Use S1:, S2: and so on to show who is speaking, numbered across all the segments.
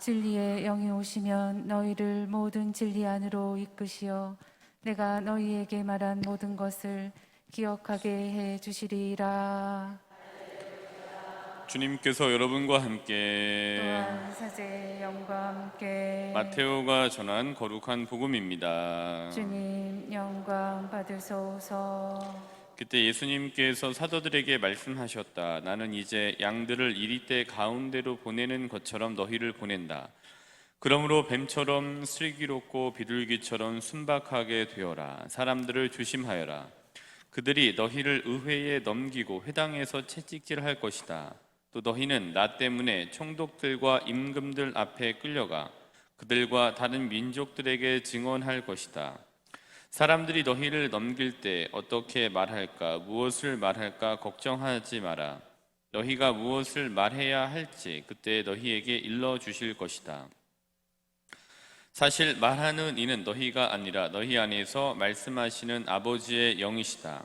S1: 진리의 영이 오시면 너희를 모든 진리 안으로 이끄시어 내가 너희에게 말한 모든 것을 기억하게 해 주시리라.
S2: 주님께서 여러분과 함께
S1: 또한 사제의 영과 함께
S2: 마테오가 전한 거룩한 복음입니다.
S1: 주님 영광 받으소서.
S2: 그때 예수님께서 사도들에게 말씀하셨다. 나는 이제 양들을 이리떼 가운데로 보내는 것처럼 너희를 보낸다. 그러므로 뱀처럼 슬기롭고 비둘기처럼 순박하게 되어라. 사람들을 조심하여라. 그들이 너희를 의회에 넘기고 회당에서 채찍질할 것이다. 또 너희는 나 때문에 총독들과 임금들 앞에 끌려가 그들과 다른 민족들에게 증언할 것이다. 사람들이 너희를 넘길 때 어떻게 말할까, 무엇을 말할까 걱정하지 마라. 너희가 무엇을 말해야 할지 그때 너희에게 일러주실 것이다. 사실 말하는 이는 너희가 아니라 너희 안에서 말씀하시는 아버지의 영이시다.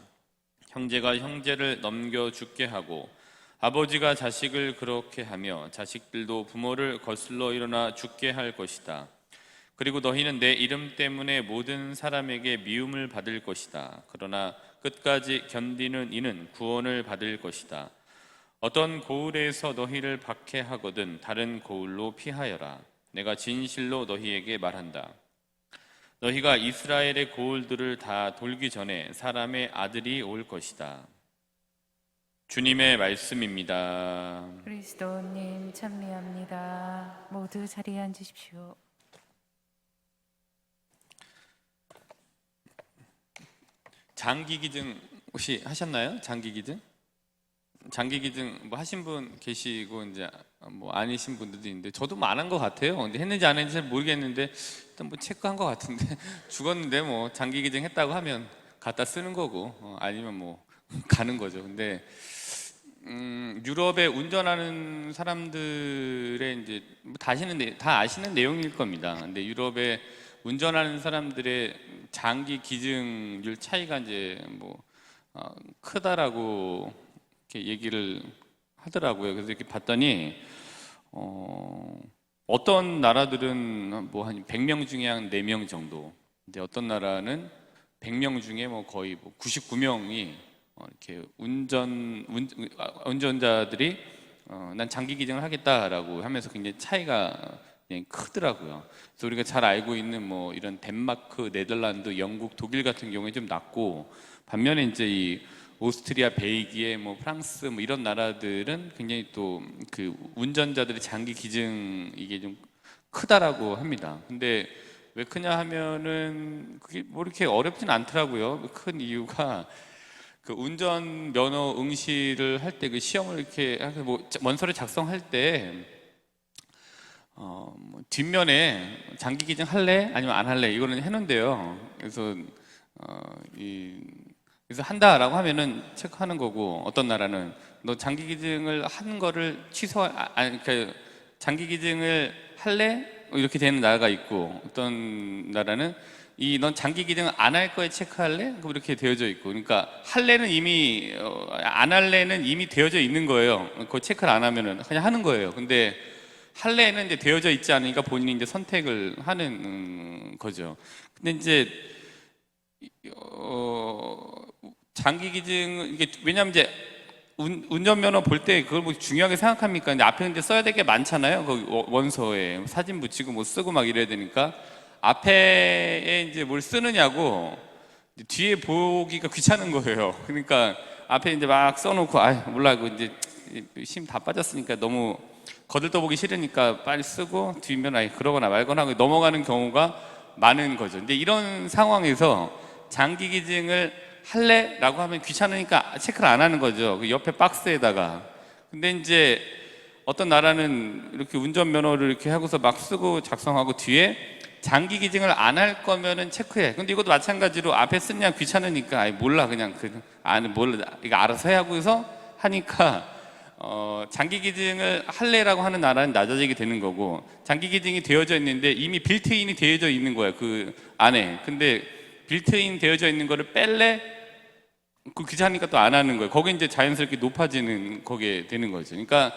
S2: 형제가 형제를 넘겨 죽게 하고 아버지가 자식을 그렇게 하며 자식들도 부모를 거슬러 일어나 죽게 할 것이다. 그리고 너희는 내 이름 때문에 모든 사람에게 미움을 받을 것이다. 그러나 끝까지 견디는 이는 구원을 받을 것이다. 어떤 고을에서 너희를 박해하거든 다른 고을로 피하여라. 내가 진실로 너희에게 말한다. 너희가 이스라엘의 고을들을 다 돌기 전에 사람의 아들이 올 것이다. 주님의 말씀입니다.
S1: 그리스도님 찬미합니다. 모두 자리에 앉으십시오.
S2: 장기기증 혹시 하셨나요? 장기기증? 장기기증 뭐 하신 분 계시고 이제 뭐 아니신 분들도 있는데 저도 뭐 안 한 것 같아요. 근데 했는지 안 했는지 잘 모르겠는데 일단 뭐 체크한 것 같은데 죽었는데 뭐 장기기증 했다고 하면 갖다 쓰는 거고 아니면 뭐 가는 거죠. 근데 유럽에 운전하는 사람들의 이제 다 아시는 내용일 겁니다. 근데 유럽에 운전하는 사람들의 장기 기증률 차이가 이제 뭐 크다라고 이렇게 얘기를 하더라고요. 그래서 이렇게 봤더니 어떤 나라들은 뭐 한 100명 중에 한 4명 정도. 근데 어떤 나라는 100명 중에 뭐 거의 뭐 99명이 이렇게 운전자들이 난 장기 기증을 하겠다라고 하면서 굉장히 차이가 굉장히 크더라고요. 그래서 우리가 잘 알고 있는 뭐 이런 덴마크, 네덜란드, 영국, 독일 같은 경우에 좀 낮고 반면에 이제 이 오스트리아, 벨기에, 뭐 프랑스 뭐 이런 나라들은 굉장히 또 그 운전자들의 장기 기증 이게 좀 크다라고 합니다. 근데 왜 크냐 하면은 그게 뭐 이렇게 어렵진 않더라고요. 큰 이유가 그 운전 면허 응시를 할 때 그 시험을 이렇게 뭐 원서를 작성할 때 뭐 뒷면에 장기 기증 할래? 아니면 안 할래? 이거는 해놓은데요. 그래서 그래서 한다라고 하면은 체크하는 거고 어떤 나라는 너 장기 기증을 한 거를 그러니까 장기 기증을 할래? 이렇게 되는 나라가 있고 어떤 나라는 넌 장기 기증을 안 할 거에 체크할래? 그럼 이렇게 되어져 있고 그러니까 할래는 이미 안 할래는 이미 되어져 있는 거예요. 그거 체크를 안 하면은 그냥 하는 거예요. 근데 할래는 이제 되어져 있지 않으니까 본인이 이제 선택을 하는 거죠. 근데 이제 장기 기증 이게 왜냐면 이제 운전면허 볼 때 그걸 뭐 중요하게 생각합니까? 근데 앞에 이제 써야 될 게 많잖아요. 거기 원서에 사진 붙이고 뭐 쓰고 막 이래야 되니까 앞에 이제 뭘 쓰느냐고 뒤에 보기가 귀찮은 거예요. 그러니까 앞에 이제 막 써놓고 몰라 이거 이제 힘 다 빠졌으니까 너무 거들떠보기 싫으니까 빨리 쓰고 뒷면 그러거나 말거나 하고 넘어가는 경우가 많은 거죠. 근데 이런 상황에서 장기 기증을 할래? 라고 하면 귀찮으니까 체크를 안 하는 거죠. 그 옆에 박스에다가. 근데 이제 어떤 나라는 이렇게 운전면허를 이렇게 하고서 막 쓰고 작성하고 뒤에 장기 기증을 안 할 거면은 체크해. 근데 이것도 마찬가지로 앞에 쓰냐 귀찮으니까 몰라 그냥 몰라 이거 알아서 해 하고서 하니까 장기 기증을 할래라고 하는 나라는 낮아지게 되는 거고 장기 기증이 되어져 있는데 이미 빌트인이 되어져 있는 거예요. 그 안에. 근데 빌트인 되어져 있는 거를 뺄래? 그 귀찮으니까 또 안 하는 거예요. 거기 이제 자연스럽게 높아지는 거게 되는 거죠. 그러니까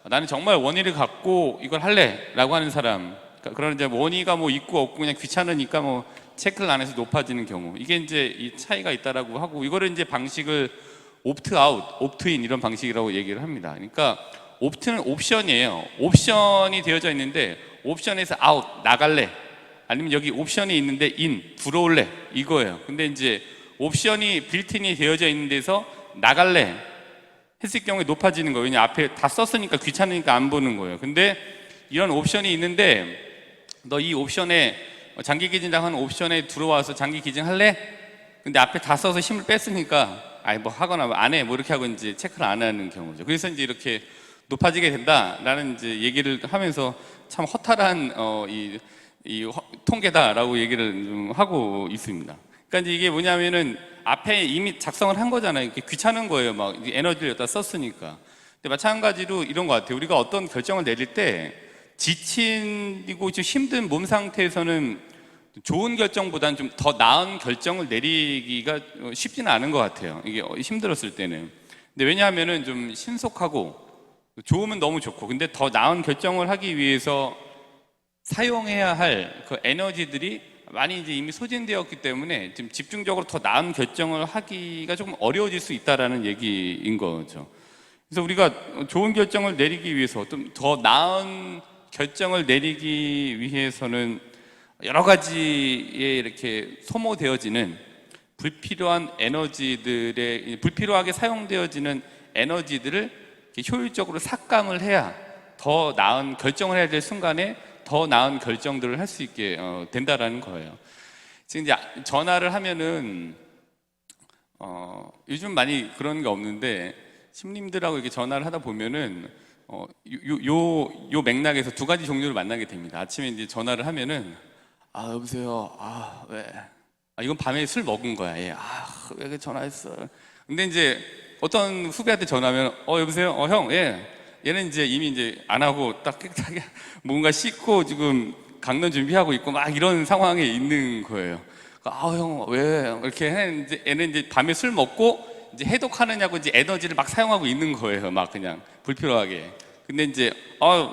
S2: 나는 정말 원의를 갖고 이걸 할래라고 하는 사람, 그런 이제 원의가 뭐 있고 없고 그냥 귀찮으니까 뭐 체크를 안 해서 높아지는 경우, 이게 이제 이 차이가 있다라고 하고, 이거를 이제 방식을 옵트 아웃, 옵트 인 이런 방식이라고 얘기를 합니다. 그러니까 옵트는 옵션이에요. 옵션이 되어져 있는데 옵션에서 아웃, 나갈래, 아니면 여기 옵션이 있는데 인, 들어올래, 이거예요. 근데 이제 옵션이 빌트인이 되어져 있는 데서 나갈래 했을 경우에 높아지는 거예요. 왜냐 앞에 다 썼으니까 귀찮으니까 안 보는 거예요. 근데 이런 옵션이 있는데 너 이 옵션에 장기 기증당 하는 옵션에 들어와서 장기 기증할래? 근데 앞에 다 써서 힘을 뺐으니까 아니 뭐 하거나 안 해 뭐 이렇게 하고 이제 체크를 안 하는 경우죠. 그래서 이제 이렇게 높아지게 된다라는 이제 얘기를 하면서 참 허탈한 통계다라고 얘기를 좀 하고 있습니다. 그러니까 이제 이게 뭐냐면은 앞에 이미 작성을 한 거잖아요. 이렇게 귀찮은 거예요. 막 에너지를 여기다 썼으니까. 근데 마찬가지로 이런 것 같아요. 우리가 어떤 결정을 내릴 때 지치고 좀 힘든 몸 상태에서는 좋은 결정보다는 좀 더 나은 결정을 내리기가 쉽지는 않은 것 같아요. 이게 힘들었을 때는. 근데 왜냐하면은 좀 신속하고 좋으면 너무 좋고, 근데 더 나은 결정을 하기 위해서 사용해야 할 그 에너지들이 많이 이제 이미 소진되었기 때문에 좀 집중적으로 더 나은 결정을 하기가 조금 어려워질 수 있다라는 얘기인 거죠. 그래서 우리가 좋은 결정을 내리기 위해서 좀 더 나은 결정을 내리기 위해서는 여러 가지에 이렇게 소모되어지는 불필요한 에너지들의, 불필요하게 사용되어지는 에너지들을 이렇게 효율적으로 삭감을 해야 더 나은 결정을 해야 될 순간에 더 나은 결정들을 할 수 있게 된다라는 거예요. 지금 이제 전화를 하면은 요즘 많이 그런 게 없는데 신님들하고 이렇게 전화를 하다 보면은 요 맥락에서 두 가지 종류를 만나게 됩니다. 아침에 이제 전화를 하면은 여보세요. 왜? 이건 밤에 술 먹은 거야. 예. 왜 전화했어? 근데 이제 어떤 후배한테 전화하면 여보세요. 형. 예. 얘는 이제 이미 이제 안 하고 딱 깨끗하게 뭔가 씻고 지금 강론 준비하고 있고 막 이런 상황에 있는 거예요. 형 왜? 이렇게 했는데 얘는 이제 밤에 술 먹고 이제 해독하느냐고 이제 에너지를 막 사용하고 있는 거예요. 막 그냥 불필요하게. 근데 이제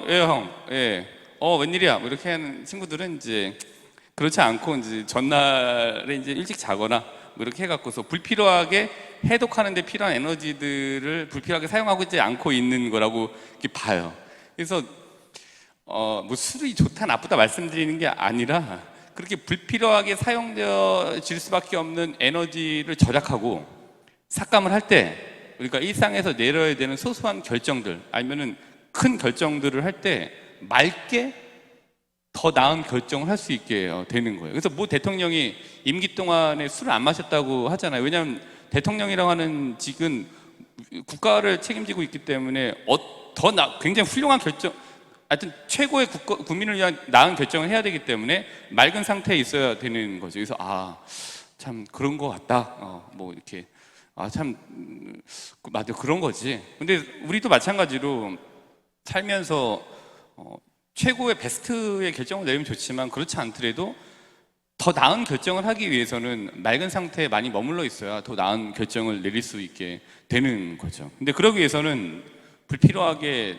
S2: 예, 형. 예. 웬일이야? 뭐 이렇게 하는 친구들은 이제 그렇지 않고 이제 전날에 이제 일찍 자거나 뭐 이렇게 해갖고서 불필요하게 해독하는 데 필요한 에너지들을 불필요하게 사용하고 있지 않고 있는 거라고 이렇게 봐요. 그래서 뭐 술이 좋다 나쁘다 말씀드리는 게 아니라 그렇게 불필요하게 사용되어질 수밖에 없는 에너지를 절약하고 삭감을 할 때 우리가 일상에서 내려야 되는 소소한 결정들 아니면은 큰 결정들을 할 때 맑게 더 나은 결정을 할 수 있게 되는 거예요. 그래서 뭐 대통령이 임기 동안에 술을 안 마셨다고 하잖아요. 왜냐하면 대통령이라고 하는 직은 국가를 책임지고 있기 때문에 굉장히 훌륭한 결정, 하여튼 최고의 국민을 위한 나은 결정을 해야 되기 때문에 맑은 상태에 있어야 되는 거죠. 그래서 참 그런 거 같다. 뭐 이렇게 참 맞아 그런 거지. 근데 우리도 마찬가지로 살면서 최고의 베스트의 결정을 내리면 좋지만 그렇지 않더라도 더 나은 결정을 하기 위해서는 맑은 상태에 많이 머물러 있어야 더 나은 결정을 내릴 수 있게 되는 거죠. 근데 그러기 위해서는 불필요하게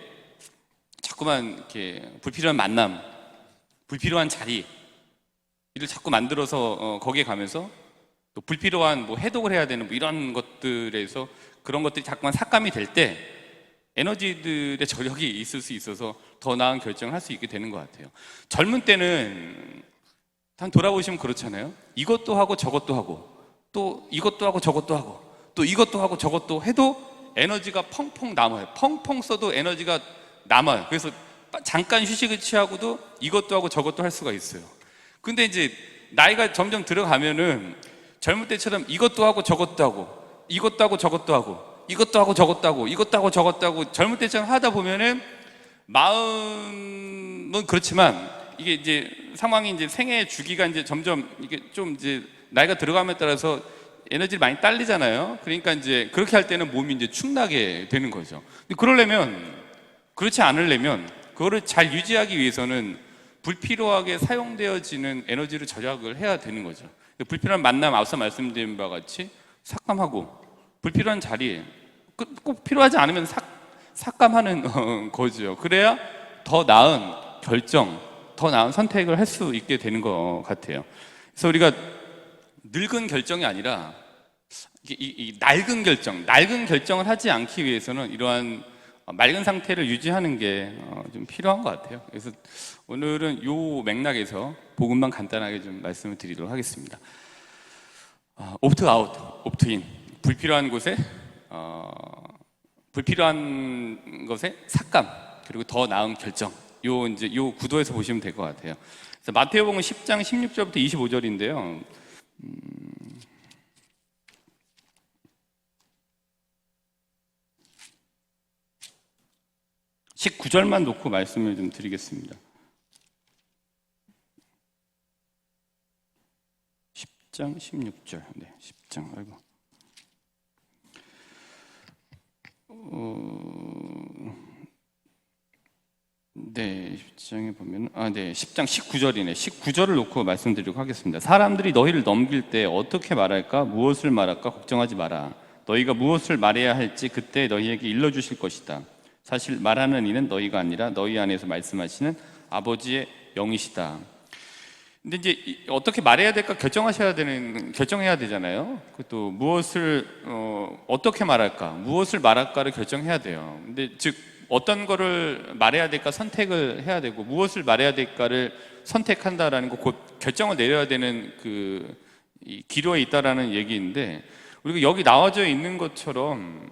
S2: 자꾸만 이렇게 불필요한 만남, 불필요한 자리를 자꾸 만들어서 거기에 가면서 또 불필요한 뭐 해독을 해야 되는 뭐 이런 것들에서 그런 것들이 자꾸만 삭감이 될 때 에너지들의 저력이 있을 수 있어서 더 나은 결정을 할 수 있게 되는 것 같아요. 젊은 때는 한 돌아보시면 그렇잖아요. 이것도 하고 저것도 하고 또 이것도 하고 저것도 하고 또 이것도 하고 저것도 해도 에너지가 펑펑 남아요. 펑펑 써도 에너지가 남아요. 그래서 잠깐 휴식을 취하고도 이것도 하고 저것도 할 수가 있어요. 근데 이제 나이가 점점 들어가면은 젊을 때처럼 이것도 하고 저것도 하고 이것도 하고 저것도 하고 이것도 하고 저것도 하고 이것도 하고 저것도 하고 젊을 때처럼 하다 보면은 마음은 그렇지만 이게 이제 상황이 이제 생애 주기가 이제 점점 이게 좀 이제 나이가 들어감에 따라서 에너지를 많이 딸리잖아요. 그러니까 이제 그렇게 할 때는 몸이 이제 축나게 되는 거죠. 근데 그렇지 않으려면 그거를 잘 유지하기 위해서는 불필요하게 사용되어지는 에너지를 절약을 해야 되는 거죠. 불필요한 만남 앞서 말씀드린 바와 같이 삭감하고 불필요한 자리에 꼭 필요하지 않으면 삭감하는 거죠. 그래야 더 나은 결정, 더 나은 선택을 할 수 있게 되는 것 같아요. 그래서 우리가 늙은 결정이 아니라 이 낡은 결정을 하지 않기 위해서는 이러한 맑은 상태를 유지하는 게 좀 필요한 것 같아요. 그래서 오늘은 이 맥락에서 복음만 간단하게 좀 말씀을 드리도록 하겠습니다. 옵트 아웃, 옵트 인, 불필요한 것에 삭감, 그리고 더 나은 결정. 요 구도에서 보시면 될 것 같아요. 그래서 마태복음 10장 16절부터 25절인데요. 19절만 놓고 말씀을 좀 드리겠습니다. 10장 16절. 네, 10장. 아이고. 네, 10장에 보면 네, 10장 19절이네. 19절을 놓고 말씀드리도록 하겠습니다. 사람들이 너희를 넘길 때 어떻게 말할까? 무엇을 말할까? 걱정하지 마라. 너희가 무엇을 말해야 할지 그때 너희에게 일러주실 것이다. 사실 말하는 이는 너희가 아니라 너희 안에서 말씀하시는 아버지의 영이시다. 근데 이제 어떻게 말해야 될까 결정해야 되잖아요. 또 무엇을 어떻게 말할까, 무엇을 말할까를 결정해야 돼요. 근데 즉 어떤 거를 말해야 될까 선택을 해야 되고, 무엇을 말해야 될까를 선택한다라는 거, 곧 결정을 내려야 되는 이 기로에 있다라는 얘기인데, 우리가 여기 나와져 있는 것처럼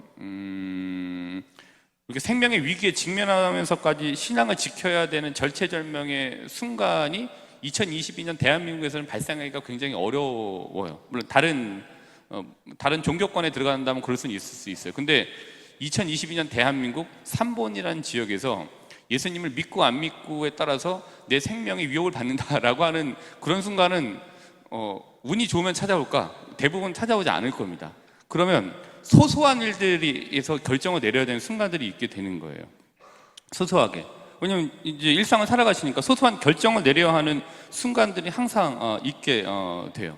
S2: 우리가 생명의 위기에 직면하면서까지 신앙을 지켜야 되는 절체절명의 순간이 2022년 대한민국에서는 발생하기가 굉장히 어려워요. 물론 다른 종교권에 들어간다면 그럴 수는 있을 수 있어요. 근데 2022년 대한민국 3번이라는 지역에서 예수님을 믿고 안 믿고에 따라서 내 생명의 위협을 받는다라고 하는 그런 순간은 운이 좋으면 찾아올까? 대부분 찾아오지 않을 겁니다. 그러면 소소한 일들에서 결정을 내려야 되는 순간들이 있게 되는 거예요. 소소하게. 왜냐면 이제 일상을 살아가시니까 소소한 결정을 내려야 하는 순간들이 항상 있게 돼요.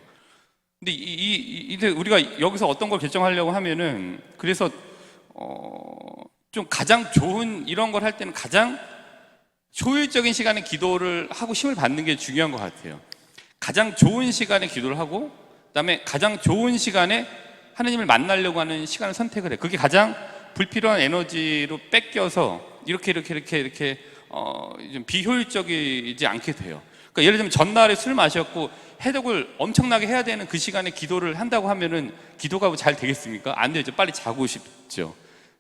S2: 근데 이제 우리가 여기서 어떤 걸 결정하려고 하면은, 그래서 좀 가장 좋은 이런 걸 할 때는 가장 효율적인 시간에 기도를 하고 힘을 받는 게 중요한 것 같아요. 가장 좋은 시간에 기도를 하고, 그다음에 가장 좋은 시간에 하느님을 만나려고 하는 시간을 선택을 해요. 그게 가장 불필요한 에너지로 뺏겨서 이렇게 좀 비효율적이지 않게 돼요. 그러니까 예를 들면 전날에 술 마셨고 해독을 엄청나게 해야 되는 그 시간에 기도를 한다고 하면은 기도가 잘 되겠습니까? 안 되죠. 빨리 자고 싶죠.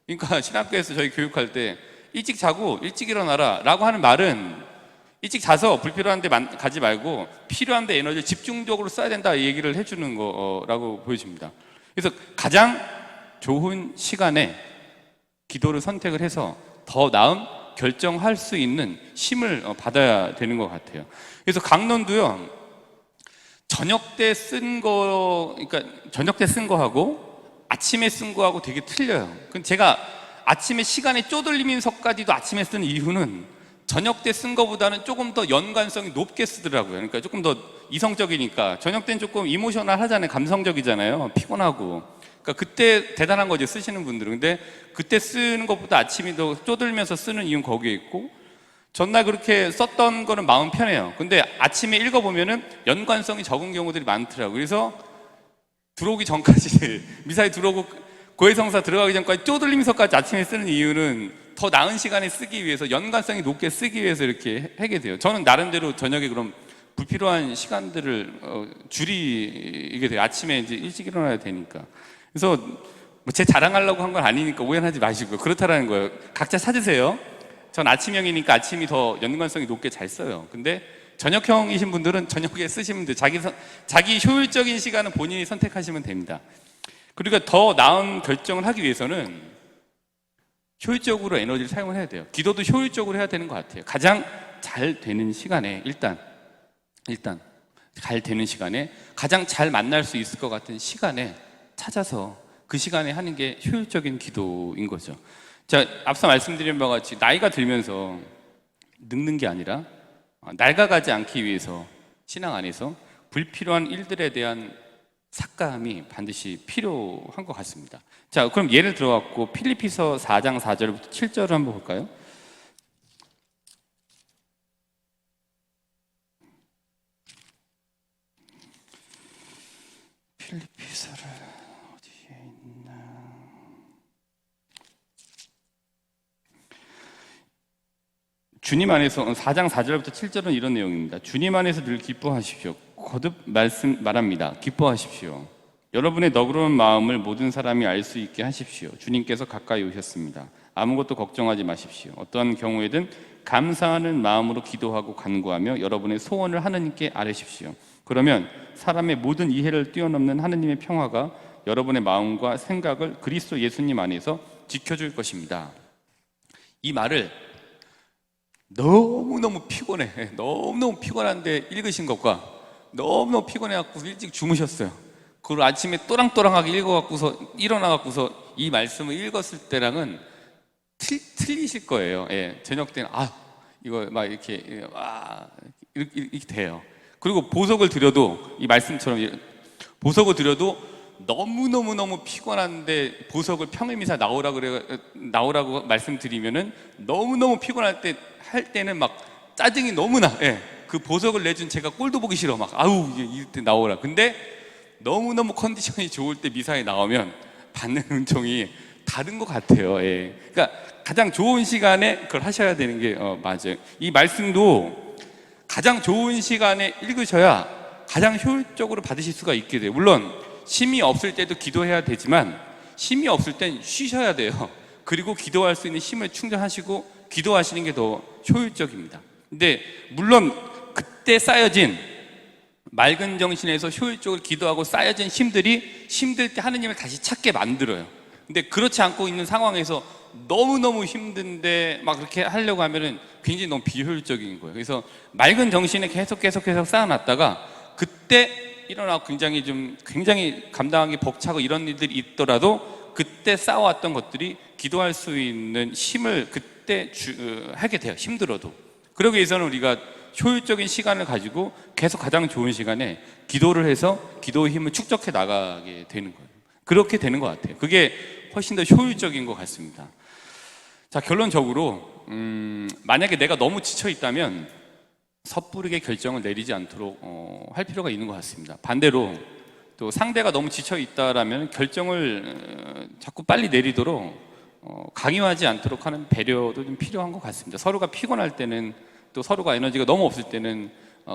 S2: 그러니까 신학교에서 저희 교육할 때 일찍 자고 일찍 일어나라 라고 하는 말은, 일찍 자서 불필요한 데 가지 말고 필요한 데 에너지를 집중적으로 써야 된다, 이 얘기를 해주는 거라고 보여집니다. 그래서 가장 좋은 시간에 기도를 선택을 해서 더 나은 결정할 수 있는 힘을 받아야 되는 것 같아요. 그래서 강론도요, 저녁 때 쓴 거하고 아침에 쓴 거하고 되게 틀려요. 제가 아침에 시간에 쪼들리면서까지도 아침에 쓰는 이유는 저녁 때 쓴 거보다는 조금 더 연관성이 높게 쓰더라고요. 그러니까 조금 더 이성적이니까. 저녁 때는 조금 이모셔널 하잖아요. 감성적이잖아요. 피곤하고. 그러니까 그때 대단한 거죠, 쓰시는 분들은. 근데 그때 쓰는 것보다 아침이 더 쪼들면서 쓰는 이유는 거기에 있고, 전날 그렇게 썼던 거는 마음 편해요. 근데 아침에 읽어보면은 연관성이 적은 경우들이 많더라고요. 그래서 들어오기 전까지 미사에 들어오고 고해성사 들어가기 전까지 쪼들리면서까지 아침에 쓰는 이유는 더 나은 시간에 쓰기 위해서, 연관성이 높게 쓰기 위해서 이렇게 하게 돼요. 저는 나름대로 저녁에 그럼 불필요한 시간들을 줄이게 돼요. 아침에 이제 일찍 일어나야 되니까. 그래서 제 자랑하려고 한 건 아니니까 오해하지 마시고요. 그렇다라는 거예요. 각자 찾으세요. 전 아침형이니까 아침이 더 연관성이 높게 잘 써요. 근데 저녁형이신 분들은 저녁에 쓰시면 돼요. 자기 효율적인 시간은 본인이 선택하시면 됩니다. 그리고 더 나은 결정을 하기 위해서는 효율적으로 에너지를 사용을 해야 돼요. 기도도 효율적으로 해야 되는 것 같아요. 가장 잘 되는 시간에 일단 잘 되는 시간에, 가장 잘 만날 수 있을 것 같은 시간에 찾아서 그 시간에 하는 게 효율적인 기도인 거죠. 자, 앞서 말씀드린 바와 같이 나이가 들면서 늙는 게 아니라 낡아가지 않기 위해서 신앙 안에서 불필요한 일들에 대한 삭감이 반드시 필요한 것 같습니다. 자, 그럼 예를 들어갖고 필리피서 4장 4절부터 7절을 한번 볼까요? 필리피서를 어디에 있나? 주님 안에서 4장 4절부터 7절은 이런 내용입니다. 주님 안에서 늘 기뻐하십시오. 거듭 말합니다. 기뻐하십시오. 여러분의 너그러운 마음을 모든 사람이 알 수 있게 하십시오. 주님께서 가까이 오셨습니다. 아무것도 걱정하지 마십시오. 어떠한 경우에든 감사하는 마음으로 기도하고 간구하며 여러분의 소원을 하느님께 아뢰십시오. 그러면 사람의 모든 이해를 뛰어넘는 하느님의 평화가 여러분의 마음과 생각을 그리스도 예수님 안에서 지켜줄 것입니다. 이 말을 너무너무 피곤해, 너무너무 피곤한데 읽으신 것과 너무너무 피곤해갖고 일찍 주무셨어요. 그리고 아침에 또랑또랑하게 읽어갖고서 일어나갖고서 이 말씀을 읽었을 때랑은 틀리실 거예요. 예, 저녁 때는 이거 막 이렇게 이렇게 돼요. 그리고 보석을 드려도 이 말씀처럼 보석을 드려도 너무 피곤한데 보석을 평일미사 나오라고 말씀드리면은 너무너무 피곤할 때 할 때는 막 짜증이 너무나, 예, 그 보석을 내준 제가 꼴도 보기 싫어, 막 이때 나오라. 근데 너무너무 컨디션이 좋을 때 미사에 나오면 받는 은총이 다른 것 같아요. 예. 그러니까 가장 좋은 시간에 그걸 하셔야 되는 게 맞아요. 이 말씀도 가장 좋은 시간에 읽으셔야 가장 효율적으로 받으실 수가 있게 돼요. 물론 힘이 없을 때도 기도해야 되지만 힘이 없을 땐 쉬셔야 돼요. 그리고 기도할 수 있는 힘을 충전하시고 기도하시는 게 더 효율적입니다. 근데 물론 그때 쌓여진 맑은 정신에서 효율적으로 기도하고 쌓여진 힘들이 힘들 때 하느님을 다시 찾게 만들어요. 근데 그렇지 않고 있는 상황에서 너무너무 힘든데 막 그렇게 하려고 하면은 굉장히 너무 비효율적인 거예요. 그래서 맑은 정신에 계속 쌓아놨다가 그때 일어나고 굉장히 감당하기 벅차고 이런 일들이 있더라도 그때 쌓아왔던 것들이 기도할 수 있는 힘을 그때 하게 돼요. 힘들어도. 그러기 위해서는 우리가 효율적인 시간을 가지고 계속 가장 좋은 시간에 기도를 해서 기도의 힘을 축적해 나가게 되는 거예요. 그렇게 되는 것 같아요. 그게 훨씬 더 효율적인 것 같습니다. 자, 결론적으로 만약에 내가 너무 지쳐 있다면 섣부르게 결정을 내리지 않도록 할 필요가 있는 것 같습니다. 반대로 또 상대가 너무 지쳐 있다라면 결정을 자꾸 빨리 내리도록 강요하지 않도록 하는 배려도 좀 필요한 것 같습니다. 서로가 피곤할 때는 또 서로가 에너지가 너무 없을 때는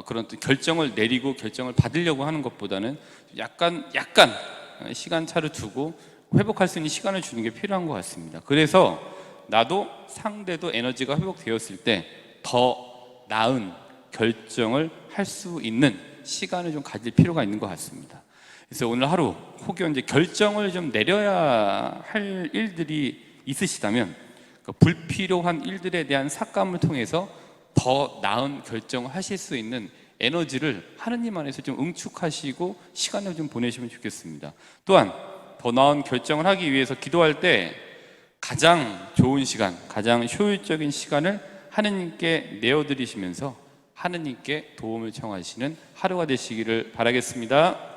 S2: 그런 또 결정을 내리고 결정을 받으려고 하는 것보다는 약간 시간차를 두고 회복할 수 있는 시간을 주는 게 필요한 것 같습니다. 그래서 나도 상대도 에너지가 회복되었을 때 더 나은 결정을 할 수 있는 시간을 좀 가질 필요가 있는 것 같습니다. 그래서 오늘 하루 혹여 이제 결정을 좀 내려야 할 일들이 있으시다면 그 불필요한 일들에 대한 삭감을 통해서 더 나은 결정을 하실 수 있는 에너지를 하느님 안에서 좀 응축하시고 시간을 좀 보내시면 좋겠습니다. 또한 더 나은 결정을 하기 위해서 기도할 때 가장 좋은 시간, 가장 효율적인 시간을 하느님께 내어드리시면서 하느님께 도움을 청하시는 하루가 되시기를 바라겠습니다.